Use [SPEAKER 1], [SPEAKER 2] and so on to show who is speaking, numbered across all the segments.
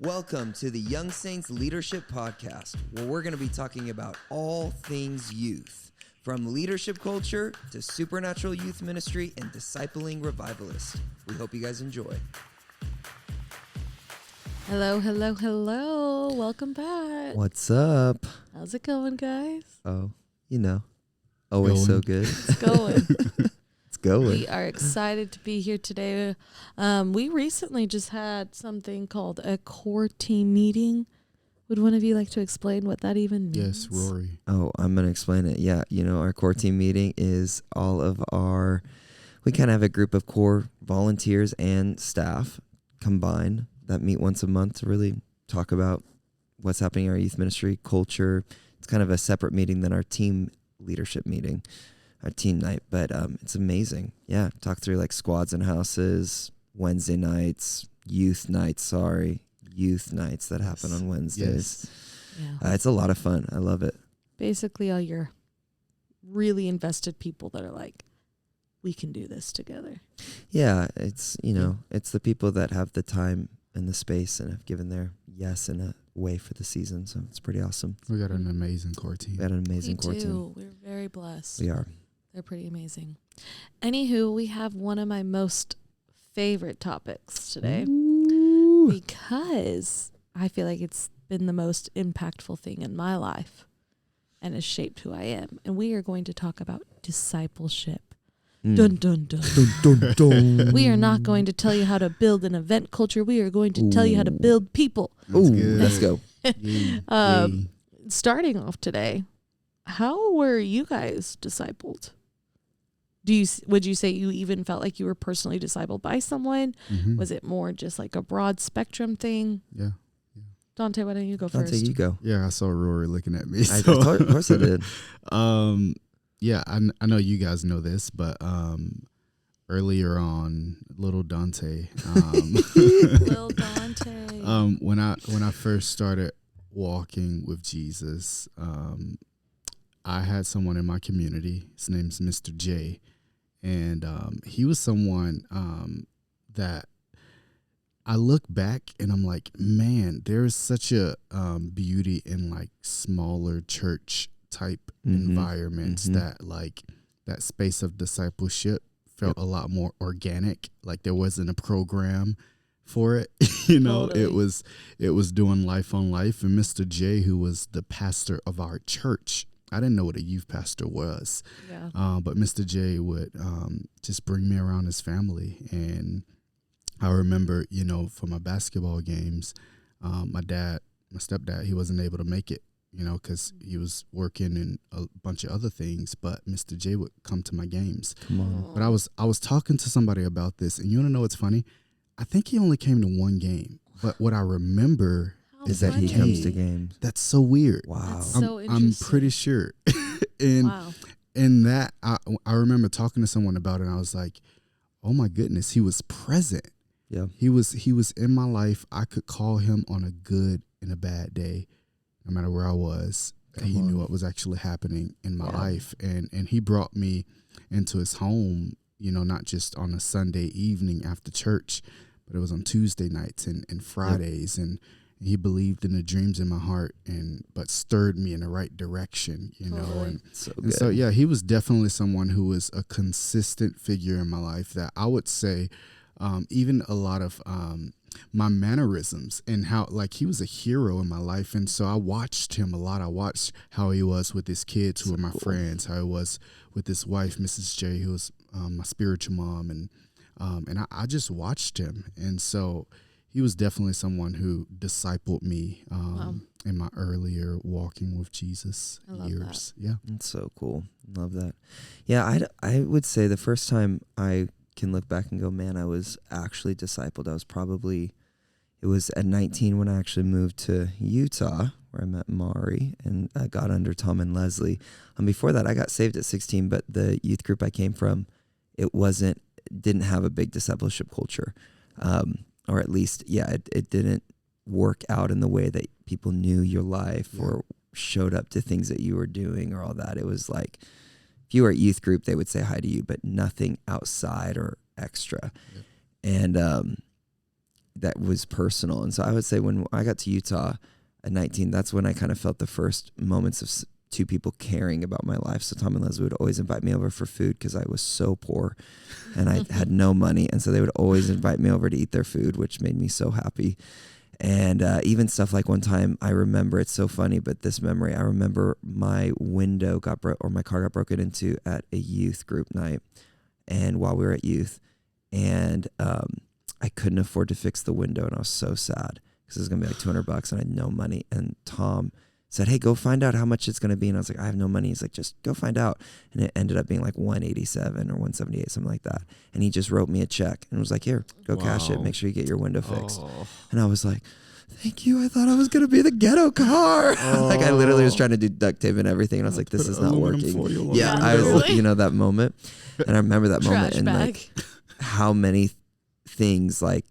[SPEAKER 1] Welcome to the Young Saints Leadership Podcast, where we're going to be talking about all things youth, from leadership culture to supernatural youth ministry and discipling revivalists. We hope you guys enjoy.
[SPEAKER 2] Hello, hello, hello. Welcome back.
[SPEAKER 1] What's up?
[SPEAKER 2] How's it going, guys?
[SPEAKER 1] Oh, you know, always so good.
[SPEAKER 2] It's going.
[SPEAKER 1] It's going.
[SPEAKER 2] We are excited to be here today. We recently just had something called a core team meeting. Would one of you like to explain what that even means?
[SPEAKER 3] Yes, Rory.
[SPEAKER 1] Oh, I'm going to explain it. Yeah, you know, our core team meeting is all of we kind of have a group of core volunteers and staff combined that meet once a month to really talk about what's happening in our youth ministry, culture. It's kind of a separate meeting than our team leadership meeting, our team night, but it's amazing. Yeah, talk through like squads and houses, Wednesday nights, youth nights that happen on Wednesdays.
[SPEAKER 2] Yeah.
[SPEAKER 1] It's a lot of fun. I love it.
[SPEAKER 2] Basically, all your really invested people that are like, we can do this together.
[SPEAKER 1] Yeah, it's, you know, it's the people that have the time and the space and have given their yes in a way for the season. So it's pretty awesome.
[SPEAKER 3] We got an amazing core team.
[SPEAKER 1] We got an amazing core team.
[SPEAKER 2] We're very blessed.
[SPEAKER 1] We are.
[SPEAKER 2] They're pretty amazing. Anywho, we have one of my most favorite topics today because I feel like it's been the most impactful thing in my life and has shaped who I am. And we are going to talk about discipleship. Dun, dun, dun.
[SPEAKER 1] Dun, dun, dun.
[SPEAKER 2] We are not going to tell you how to build an event culture. We are going to tell you how to build people.
[SPEAKER 3] That's good.
[SPEAKER 1] Let's go.
[SPEAKER 3] Yay.
[SPEAKER 2] Starting off today, how were you guys discipled? Would you say you even felt like you were personally discipled by someone?
[SPEAKER 3] Mhm.
[SPEAKER 2] Was it more just like a broad spectrum thing?
[SPEAKER 3] Yeah.
[SPEAKER 2] Dante, why don't you go
[SPEAKER 1] Dante,
[SPEAKER 2] first?
[SPEAKER 1] you go.
[SPEAKER 3] Yeah, I saw Rory looking at me.
[SPEAKER 1] Of
[SPEAKER 3] So.
[SPEAKER 1] course I did.
[SPEAKER 3] Yeah, I know you guys know this, but earlier on, little Dante,
[SPEAKER 2] Lil Dante.
[SPEAKER 3] when I first started walking with Jesus, I had someone in my community. His name's Mr. J, and he was someone that I look back and I'm like, man, there's such a beauty in like smaller church type environments that like that space of discipleship felt a lot more organic. Like there wasn't a program for it. You know,
[SPEAKER 2] Totally.
[SPEAKER 3] it was doing life on life. And Mr. J, who was the pastor of our church, I didn't know what a youth pastor was.
[SPEAKER 2] Yeah.
[SPEAKER 3] But Mr. J would just bring me around his family. And I remember, you know, for my basketball games, my stepdad, he wasn't able to make it, you know, because he was working and a bunch of other things. But Mr. J would come to my games.
[SPEAKER 1] Come on.
[SPEAKER 3] But I was talking to somebody about this, and you want to know what's funny? I think he only came to one game. But what I remember
[SPEAKER 1] Is that he comes to games.
[SPEAKER 3] that's so weird.
[SPEAKER 1] Wow.
[SPEAKER 2] That's
[SPEAKER 3] I'm
[SPEAKER 2] so interesting.
[SPEAKER 3] pretty sure. And
[SPEAKER 2] Wow.
[SPEAKER 3] in that, I remember talking to someone about it, and I was like, oh my goodness, he was present.
[SPEAKER 1] Yeah.
[SPEAKER 3] He was in my life. I could call him on a good and a bad day, no matter where I was. He knew what was actually happening in my life. And he brought me into his home, you know, not just on a Sunday evening after church, but it was on Tuesday nights and Fridays. And he believed in the dreams in my heart but stirred me in the right direction, you know.
[SPEAKER 2] Totally.
[SPEAKER 3] And
[SPEAKER 1] So
[SPEAKER 3] and
[SPEAKER 1] good.
[SPEAKER 3] so, yeah, he was definitely someone who was a consistent figure in my life that I would say even a lot of my mannerisms and how, like, he was a hero in my life. And so I watched him a lot. I watched how he was with his kids who were my friends, how he was with his wife, Mrs. J, who was my spiritual mom. And I just watched him. And so he was definitely someone who discipled me in my earlier walking with Jesus
[SPEAKER 2] I love
[SPEAKER 3] years. Yeah.
[SPEAKER 1] That's so cool. Love that. Yeah, I would say the first time I can look back and go, man, I was actually discipled. It was at 19 when I actually moved to Utah, where I met Mari and I got under Tom and Leslie. Before that, I got saved at 16, but the youth group I came from, didn't have a big discipleship culture. Or at least, it didn't work out in the way that people knew your life or showed up to things that you were doing or all that. It was like, if you were at youth group, they would say hi to you, but nothing outside or extra.
[SPEAKER 3] Yep.
[SPEAKER 1] And that was personal. And so I would say when I got to Utah at 19, that's when I kind of felt the first moments of two people caring about my life. So Tom and Leslie would always invite me over for food because I was so poor and I had no money. And so they would always invite me over to eat their food, which made me so happy. And even stuff like one time, I remember, it's so funny, but this memory, I remember my window my car got broken into at a youth group night, and while we were at youth, and I couldn't afford to fix the window, and I was so sad because it was gonna be like $200, and I had no money. And Tom said, "Hey, go find out how much it's gonna be." And I was like, "I have no money." He's like, "Just go find out." And it ended up being like $187 or $178, something like that. And he just wrote me a check and was like, "Here, go cash it. Make sure you get your window fixed." And I was like, "Thank you. I thought I was gonna be the ghetto car." Like I literally was trying to do duct tape and everything, and I was like, "This is not working." Yeah, I was, that moment, and I remember that moment, and like how many things, like,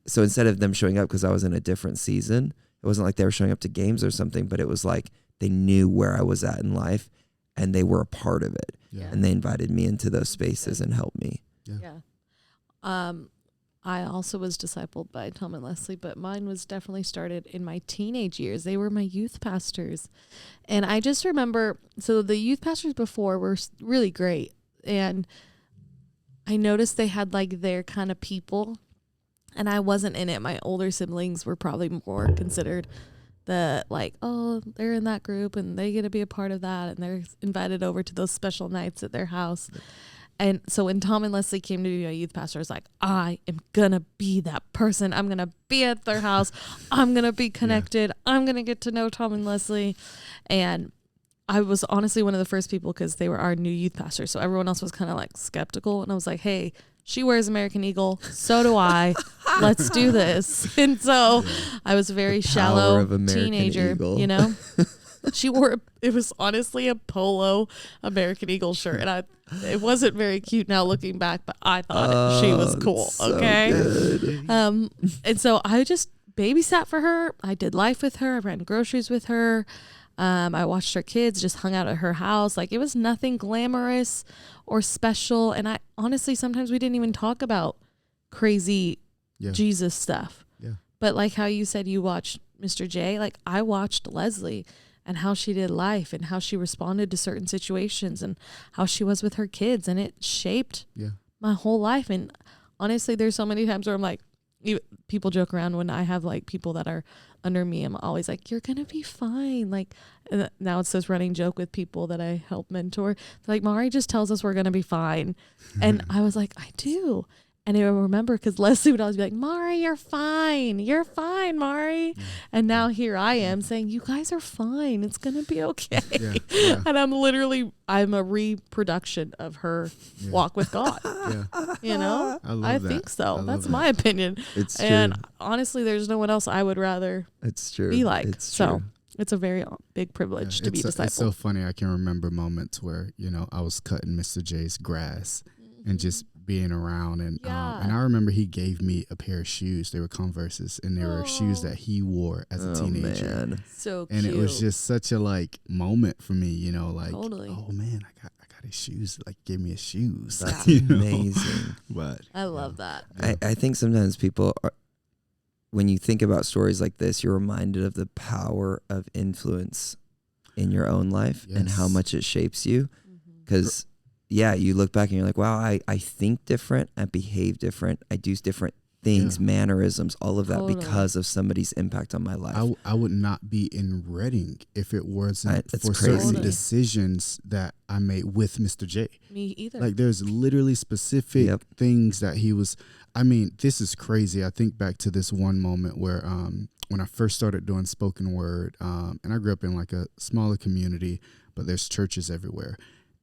[SPEAKER 1] so instead of them showing up because I was in a different season, it wasn't like they were showing up to games or something, but it was like they knew where I was at in life, and they were a part of it, and they invited me into those spaces and helped me.
[SPEAKER 2] I also was discipled by Tom and Leslie, but mine was definitely started in my teenage years. They were my youth pastors. And I just remember, so the youth pastors before were really great. And I noticed they had like their kind of people, and I wasn't in it. My older siblings were probably more considered the like, oh, they're in that group and they get to be a part of that. And they're invited over to those special nights at their house. And so when Tom and Leslie came to be my youth pastor, I was like, I am going to be that person. I'm going to be at their house. I'm going to be connected. I'm going to get to know Tom and Leslie. And I was honestly one of the first people because they were our new youth pastors. So everyone else was kind of like skeptical. And I was like, hey, she wears American Eagle. So do I. Let's do this. And so I was a very shallow teenager,
[SPEAKER 1] Eagle.
[SPEAKER 2] She wore, it was honestly a polo American Eagle shirt. And it wasn't very cute now looking back, but I thought she was cool.
[SPEAKER 1] So
[SPEAKER 2] okay.
[SPEAKER 1] Good.
[SPEAKER 2] And so I just babysat for her. I did life with her. I ran groceries with her. I watched her kids, just hung out at her house. Like it was nothing glamorous or special. And I honestly, sometimes we didn't even talk about crazy Jesus stuff. Yeah. But like how you said you watched Mr. J, like I watched Leslie and how she did life and how she responded to certain situations and how she was with her kids. And it shaped my whole life. And honestly, there's so many times where I'm like, people joke around when I have like people that are under me. I'm always like, you're going to be fine. Like now it's this running joke with people that I help mentor. They're like, Mari just tells us we're going to be fine. And I was like, I do. And I remember because Leslie would always be like, Mari, you're fine. You're fine, Mari. And now here I am saying, you guys are fine. It's going to be okay. And I'm a reproduction of her walk with God. I think so. That's my opinion.
[SPEAKER 1] It's true.
[SPEAKER 2] And honestly, there's no one else I would rather be like.
[SPEAKER 1] It's
[SPEAKER 2] so
[SPEAKER 1] true.
[SPEAKER 2] It's a very big privilege to be discipled.
[SPEAKER 3] It's so funny. I can remember moments where, I was cutting Mr. J's grass and just being around, and I remember he gave me a pair of shoes. They were Converses, and they were shoes that he wore as a teenager.
[SPEAKER 1] Man.
[SPEAKER 2] So cute.
[SPEAKER 3] And it was just such a moment for me, like,
[SPEAKER 2] totally.
[SPEAKER 3] Oh man, I got his shoes. Like, gave me his shoes.
[SPEAKER 1] That's amazing.
[SPEAKER 3] But
[SPEAKER 2] I love that.
[SPEAKER 1] I think sometimes people are, when you think about stories like this, you're reminded of the power of influence in your own life and how much it shapes you. Because you look back and you're like, wow, I think different, I behave different, I do different things, mannerisms, all of that because of somebody's impact on my life.
[SPEAKER 3] I would not be in Reading if it wasn't for certain decisions that I made with Mr. J.
[SPEAKER 2] Me either.
[SPEAKER 3] Like there's literally specific things that he was, this is crazy. I think back to this one moment where when I first started doing spoken word, and I grew up in like a smaller community, but there's churches everywhere.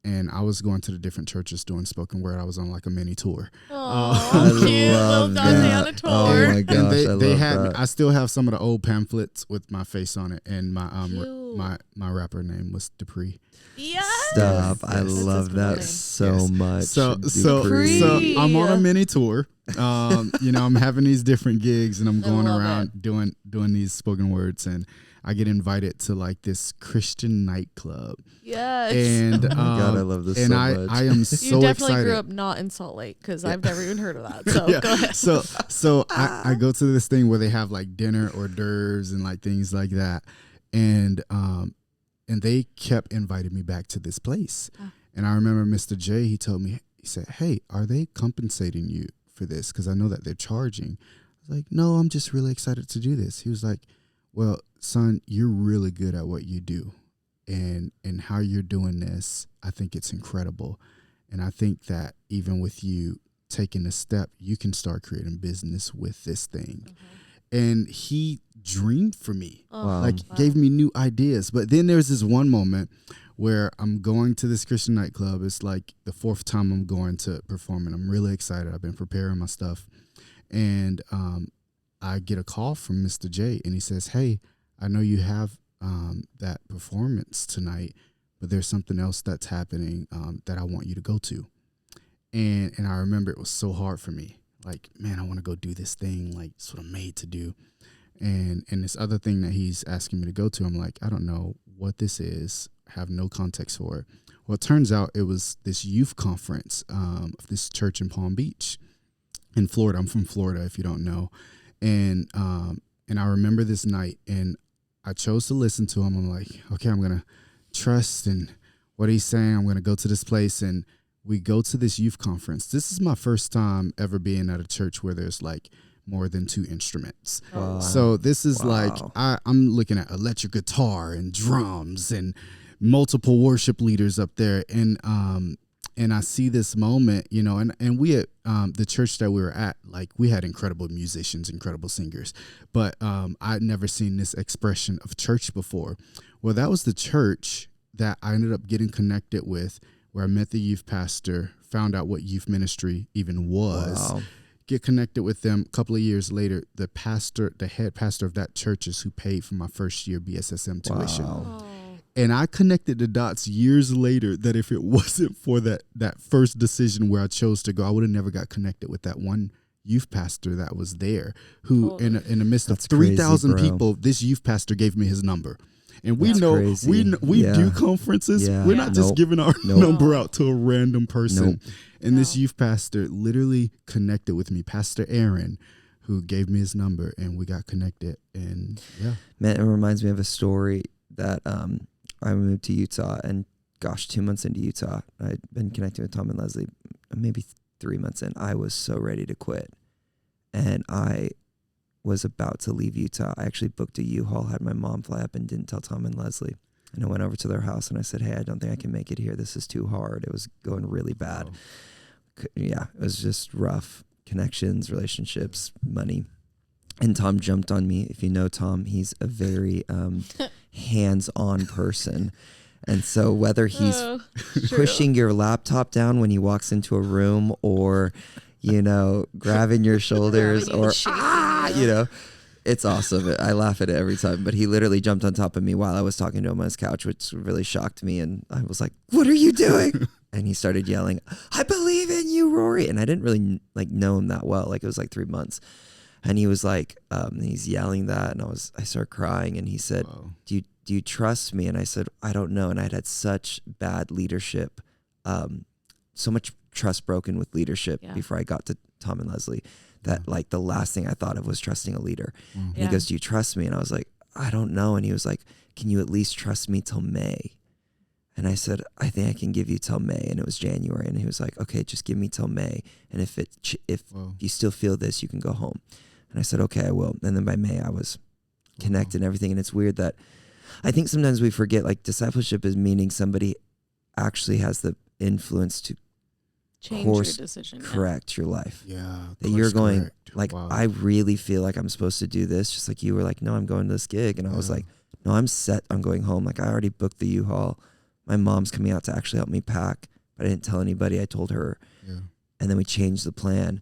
[SPEAKER 3] And I was going to the different churches doing spoken word. I was on like a mini tour.
[SPEAKER 2] Oh, cute. Little Dante on a tour.
[SPEAKER 1] Oh my gosh,
[SPEAKER 3] they had. I still have some of the old pamphlets with my face on it and my my rapper name was Dupree.
[SPEAKER 2] Yes.
[SPEAKER 1] Stop. I
[SPEAKER 2] That's his
[SPEAKER 1] love
[SPEAKER 2] middle
[SPEAKER 1] that
[SPEAKER 2] name.
[SPEAKER 1] so much.
[SPEAKER 3] So
[SPEAKER 1] Dupree.
[SPEAKER 3] I'm on a mini tour. I'm having these different gigs and I'm
[SPEAKER 2] I
[SPEAKER 3] going
[SPEAKER 2] love
[SPEAKER 3] around doing these spoken words, and I get invited to like this Christian nightclub.
[SPEAKER 2] Yes.
[SPEAKER 3] And
[SPEAKER 1] Oh my God, I love this
[SPEAKER 3] and
[SPEAKER 1] so
[SPEAKER 3] I
[SPEAKER 1] much.
[SPEAKER 3] I am
[SPEAKER 2] You
[SPEAKER 3] so
[SPEAKER 2] definitely
[SPEAKER 3] excited.
[SPEAKER 2] grew up not in Salt Lake because I've never even heard of that. So
[SPEAKER 3] Yeah.
[SPEAKER 2] go ahead.
[SPEAKER 3] So I go to this thing where they have like dinner hors d'oeuvres and like things like that, and they kept inviting me back to this place.
[SPEAKER 2] Oh.
[SPEAKER 3] And I remember Mr. J, he told me, he said, "Hey, are they compensating you for this? Because I know that they're charging." I was like, "No, I'm just really excited to do this." He was like, "Well, son, you're really good at what you do, and how you're doing this, I think it's incredible. And I think that even with you taking a step, you can start creating business with this thing." And he dreamed for me,
[SPEAKER 2] Oh,
[SPEAKER 3] like
[SPEAKER 2] wow.
[SPEAKER 3] gave me new ideas. But then there's this one moment where I'm going to this Christian nightclub. It's like the 4th time I'm going to perform, and I'm really excited. I've been preparing my stuff. And I get a call from Mr. J, and he says, "Hey, I know you have that performance tonight, but there's something else that's happening that I want you to go to." And I remember it was so hard for me. Like, man, I want to go do this thing. Like, it's what I'm made to do. And this other thing that he's asking me to go to, I'm like, I don't know what this is. I have no context for it. Well, it turns out it was this youth conference of this church in Palm Beach in Florida. I'm from Florida, if you don't know. And I remember this night, and I chose to listen to him. I'm like, okay, I'm going to trust in what he's saying. I'm going to go to this place, and we go to this youth conference. This is my first time ever being at a church where there's like more than 2 instruments.
[SPEAKER 1] Wow.
[SPEAKER 3] So this is like,
[SPEAKER 1] Wow.
[SPEAKER 3] I'm looking at electric guitar and drums and multiple worship leaders up there. And I see this moment, and we at the church that we were at, like we had incredible musicians, incredible singers, but I'd never seen this expression of church before. Well, that was the church that I ended up getting connected with, where I met the youth pastor, found out what youth ministry even was,
[SPEAKER 1] Wow.
[SPEAKER 3] get connected with them. A couple of years later, the head pastor of that church is who paid for my first year BSSM tuition.
[SPEAKER 1] Wow.
[SPEAKER 2] Oh.
[SPEAKER 3] And I connected the dots years later that if it wasn't for that first decision where I chose to go, I would have never got connected with that one youth pastor that was there, who in the midst
[SPEAKER 1] That's
[SPEAKER 3] of 3,000
[SPEAKER 1] crazy, bro.
[SPEAKER 3] people, this youth pastor gave me his number. And we
[SPEAKER 1] That's
[SPEAKER 3] know
[SPEAKER 1] crazy.
[SPEAKER 3] we
[SPEAKER 1] Yeah.
[SPEAKER 3] do conferences.
[SPEAKER 1] Yeah.
[SPEAKER 3] We're not just
[SPEAKER 1] Nope.
[SPEAKER 3] giving our
[SPEAKER 1] Nope.
[SPEAKER 3] number out to a random person.
[SPEAKER 1] Nope.
[SPEAKER 3] And this
[SPEAKER 2] Wow.
[SPEAKER 3] youth pastor literally connected with me, Pastor Aaron, who gave me his number, and we got connected. And yeah.
[SPEAKER 1] Man, it reminds me of a story that I moved to Utah, and gosh, 2 months into Utah, I'd been connecting with Tom and Leslie, maybe 3 months in. I was so ready to quit, and I was about to leave Utah. I actually booked a U-Haul, had my mom fly up, and didn't tell Tom and Leslie. And I went over to their house and I said, "Hey, I don't think I can make it here. This is too hard." It was going really bad. Yeah, it was just rough. Connections, relationships, money. And Tom jumped on me. If you know Tom, he's a very hands-on person. And so whether he's pushing your laptop down when he walks into a room, or, grabbing your shoulders, or, it's awesome. I laugh at it every time. But he literally jumped on top of me while I was talking to him on his couch, which really shocked me. And I was like, "What are you doing?" And he started yelling, "I believe in you, Rory." And I didn't really know him that well. Like, it was like 3 months. And he was like, he's yelling that. And I started crying. And he said,
[SPEAKER 3] Wow.
[SPEAKER 1] do you trust me? And I said, "I don't know." And I'd had such bad leadership, so much trust broken with leadership before I got to Tom and Leslie, that like the last thing I thought of was trusting a leader. And he goes, "Do you trust me?" And I was like, "I don't know." And he was like, "Can you at least trust me till May?" And I said, "I think I can give you till May." And it was January. And he was like, "Okay, just give me till May. And if you still feel this, you can go home." And I said, "Okay, I will." And then by May, I was connected and everything. And it's weird that I think sometimes we forget, like, discipleship is meaning somebody actually has the influence to
[SPEAKER 2] Change your decision.
[SPEAKER 1] correct your life.
[SPEAKER 3] Yeah.
[SPEAKER 1] That you're going,
[SPEAKER 3] correct.
[SPEAKER 1] like,
[SPEAKER 3] Wow.
[SPEAKER 1] I really feel like I'm supposed to do this. Just like you were like, "No, I'm going to this gig." And I was like, "No, I'm set. I'm going home." Like, I already booked the U-Haul. My mom's coming out to actually help me pack, but I didn't tell anybody. I told her.
[SPEAKER 3] Yeah.
[SPEAKER 1] And then we changed the plan,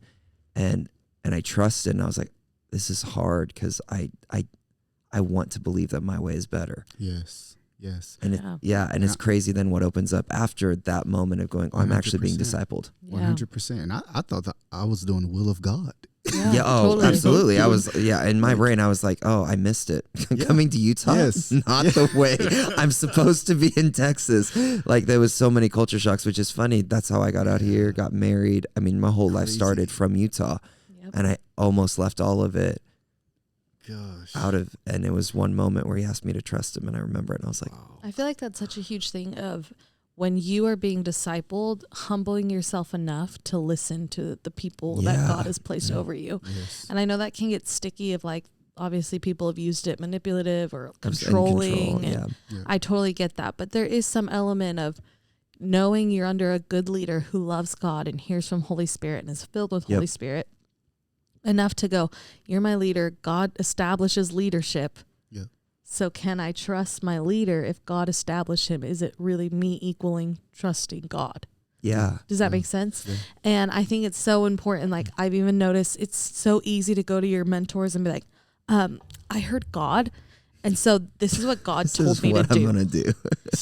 [SPEAKER 1] and I trusted, and I was like, "This is hard," because I want to believe that my way is better.
[SPEAKER 3] Yes. Yes.
[SPEAKER 1] And it's crazy then what opens up after that moment of going, oh, I'm actually being discipled.
[SPEAKER 3] 100%. And I thought that I was doing the will of God.
[SPEAKER 2] Totally.
[SPEAKER 1] Absolutely. I was, in my brain, I was like, oh, I missed it. Coming to Utah, not the way I'm supposed to be in Texas. Like there was so many culture shocks, which is funny. That's how I got out here, got married. I mean, my whole life started from Utah, and I almost left all of it and it was one moment where he asked me to trust him, and I remember it, and I was like,
[SPEAKER 2] I feel like that's such a huge thing of when you are being discipled, humbling yourself enough to listen to the people that God has placed over you. Yes. And I know that can get sticky of like, obviously people have used it manipulative or controlling. I totally get that. But there is some element of knowing you're under a good leader who loves God and hears from Holy Spirit and is filled with Holy Spirit enough to go, you're my leader. God establishes leadership. So can I trust my leader if God established him? Is it really me equaling trusting God?
[SPEAKER 1] Yeah.
[SPEAKER 2] Does that make sense? Yeah. And I think it's so important. Like I've even noticed it's so easy to go to your mentors and be like, I heard God. And so this is what God told me to do.
[SPEAKER 1] I'm gonna do.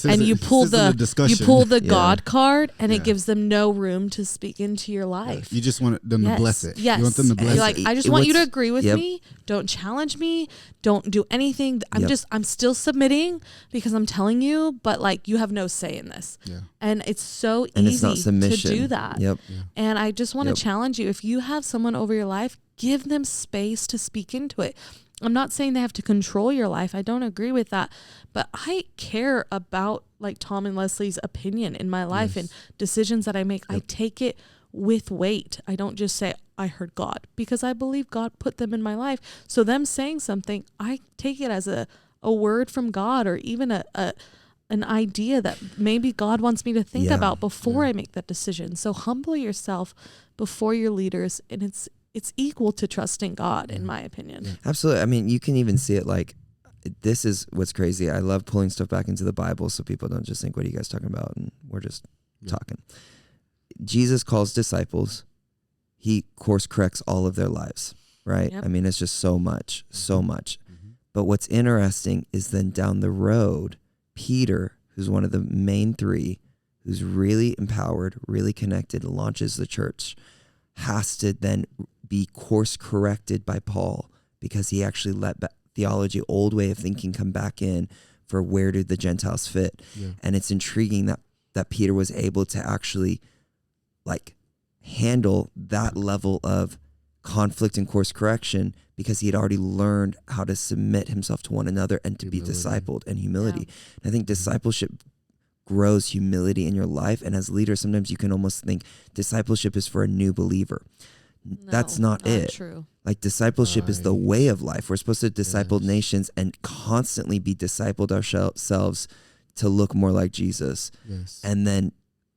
[SPEAKER 2] And you pull the God card, and it gives them no room to speak into your life.
[SPEAKER 3] You just want them to bless it.
[SPEAKER 2] Yes.
[SPEAKER 3] You want them to bless
[SPEAKER 2] it. Like, I just want you to agree with me. Don't challenge me. Don't do anything. I'm still submitting because I'm telling you, but like you have no say in this. Yeah. And it's so easy to do that. Yep. Yeah. And I just want to challenge you. If you have someone over your life, give them space to speak into it. I'm not saying they have to control your life. I don't agree with that. But I care about like Tom and Leslie's opinion in my life and decisions that I make. I take it with weight. I don't just say, I heard God, because I believe God put them in my life. So them saying something, I take it as a word from God, or even an idea that maybe God wants me to think about before I make that decision. So humble yourself before your leaders, and it's equal to trusting God, in my opinion.
[SPEAKER 1] Yeah. Absolutely. I mean, you can even see it like, this is what's crazy. I love pulling stuff back into the Bible so people don't just think, what are you guys talking about? And we're just talking. Jesus calls disciples. He course corrects all of their lives, right? Yep. I mean, it's just so much. Mm-hmm. But what's interesting is then down the road, Peter, who's one of the main three, who's really empowered, really connected, launches the church, has to then be course corrected by Paul, because he actually let theology, old way of thinking, come back in for where did the Gentiles fit. And it's intriguing that Peter was able to actually like handle that level of conflict and course correction, because he had already learned how to submit himself to one another and to be discipled, and humility. And I think discipleship grows humility in your life. And as leaders, sometimes you can almost think discipleship is for a new believer. No, that's not it. True. Like discipleship is the way of life. We're supposed to disciple nations and constantly be discipled ourselves to look more like Jesus. Yes. And then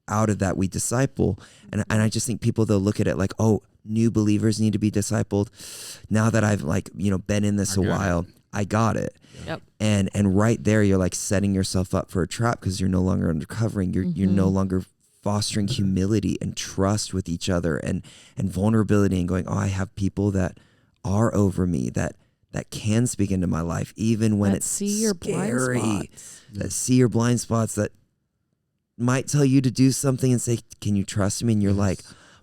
[SPEAKER 1] out of that we disciple. And I just think people, they'll look at it like, oh, new believers need to be discipled. Now that I've been in this a while, I got it. Yep. And right there, you're like setting yourself up for a trap, because you're no longer undercovering. You're no longer fostering humility and trust with each other and vulnerability, and going, oh, I have people that are over me that can speak into my life, even when it's
[SPEAKER 2] see your
[SPEAKER 1] scary,
[SPEAKER 2] blind spots.
[SPEAKER 1] That see your blind spots, that might tell you to do something and say, can you trust me? And you're like,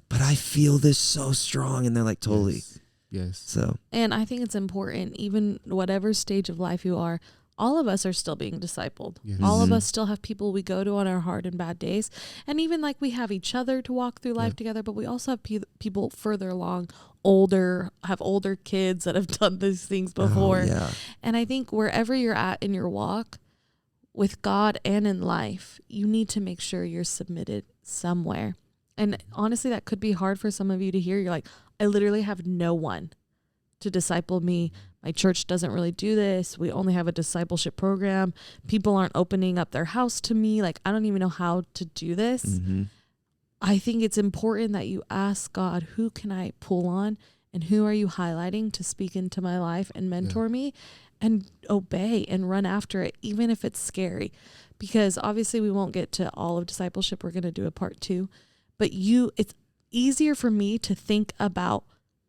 [SPEAKER 1] but I feel this so strong. And they're like, totally.
[SPEAKER 3] Yes.
[SPEAKER 1] So,
[SPEAKER 2] and I think it's important, even whatever stage of life you are, all of us are still being discipled. Yes. All of us still have people we go to on our hard and bad days. And even like we have each other to walk through life together, but we also have people further along, have older kids that have done these things before. And I think wherever you're at in your walk with God and in life, you need to make sure you're submitted somewhere. And honestly, that could be hard for some of you to hear. You're like, I literally have no one to disciple me. My church doesn't really do this. We only have a discipleship program. People aren't opening up their house to me. Like, I don't even know how to do this. Mm-hmm. I think it's important that you ask God, who can I pull on, and who are you highlighting to speak into my life and mentor me, and obey and run after it, even if it's scary. Because obviously we won't get to all of discipleship. We're going to do a part 2. But it's easier for me to think about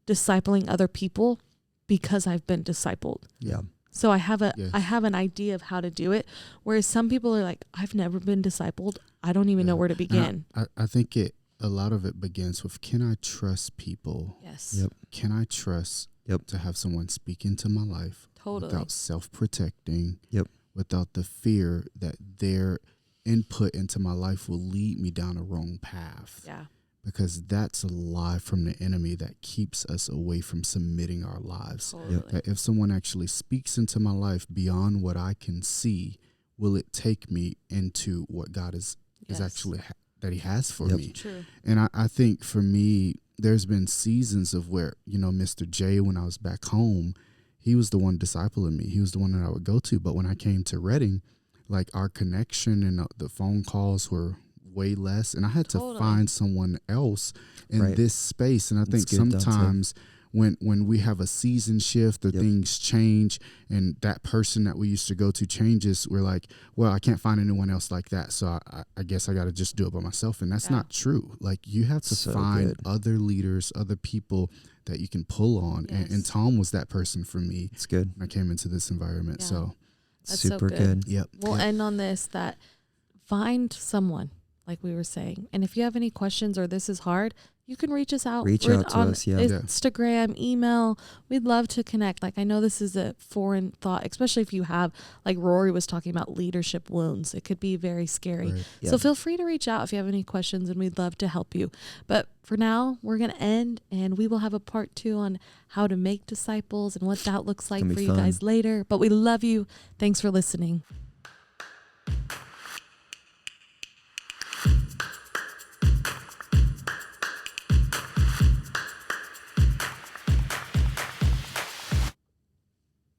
[SPEAKER 2] discipling other people because I've been discipled.
[SPEAKER 1] Yeah.
[SPEAKER 2] So I have
[SPEAKER 3] Yes.
[SPEAKER 2] I have an idea of how to do it. Whereas some people are like, I've never been discipled. I don't even know where to begin.
[SPEAKER 3] I think a lot of it begins with, can I trust people?
[SPEAKER 2] Yes.
[SPEAKER 1] Yep.
[SPEAKER 3] Can I trust to have someone speak into my life
[SPEAKER 2] Totally.
[SPEAKER 3] without self-protecting,
[SPEAKER 1] Yep.
[SPEAKER 3] without the fear that their input into my life will lead me down a wrong path?
[SPEAKER 2] Yeah.
[SPEAKER 3] Because that's a lie from the enemy that keeps us away from submitting our lives.
[SPEAKER 2] Totally.
[SPEAKER 3] That if someone actually speaks into my life beyond what I can see, will it take me into what God is actually that he has for me?
[SPEAKER 2] True.
[SPEAKER 3] And I think for me, there's been seasons of where, Mr. J, when I was back home, he was the one discipling me. He was the one that I would go to. But when I came to Reading, like our connection and the phone calls were way less. And I had to find someone else in this space. And I think sometimes when we have a season shift or things change and that person that we used to go to changes, we're like, well, I can't find anyone else like that. So I guess I got to just do it by myself. And that's not true. Like you have to find other leaders, other people that you can pull on.
[SPEAKER 2] Yes.
[SPEAKER 3] And Tom was that person for me.
[SPEAKER 1] It's good.
[SPEAKER 3] When I came into this environment.
[SPEAKER 2] Yeah.
[SPEAKER 3] So
[SPEAKER 2] That's
[SPEAKER 1] super
[SPEAKER 2] so good.
[SPEAKER 1] good.
[SPEAKER 3] Yep.
[SPEAKER 2] We'll end on this, that find someone, like we were saying. And if you have any questions or this is hard, you can reach us out.
[SPEAKER 1] Reach
[SPEAKER 2] We're
[SPEAKER 1] out to
[SPEAKER 2] on
[SPEAKER 1] us, yeah.
[SPEAKER 2] Instagram, email. We'd love to connect. Like, I know this is a foreign thought, especially if you have, like Rory was talking about, leadership wounds. It could be very scary.
[SPEAKER 3] Right.
[SPEAKER 2] So feel free to reach out if you have any questions, and we'd love to help you. But for now, we're going to end, and we will have a part 2 on how to make disciples and what that looks like for you guys later. But we love you. Thanks for listening.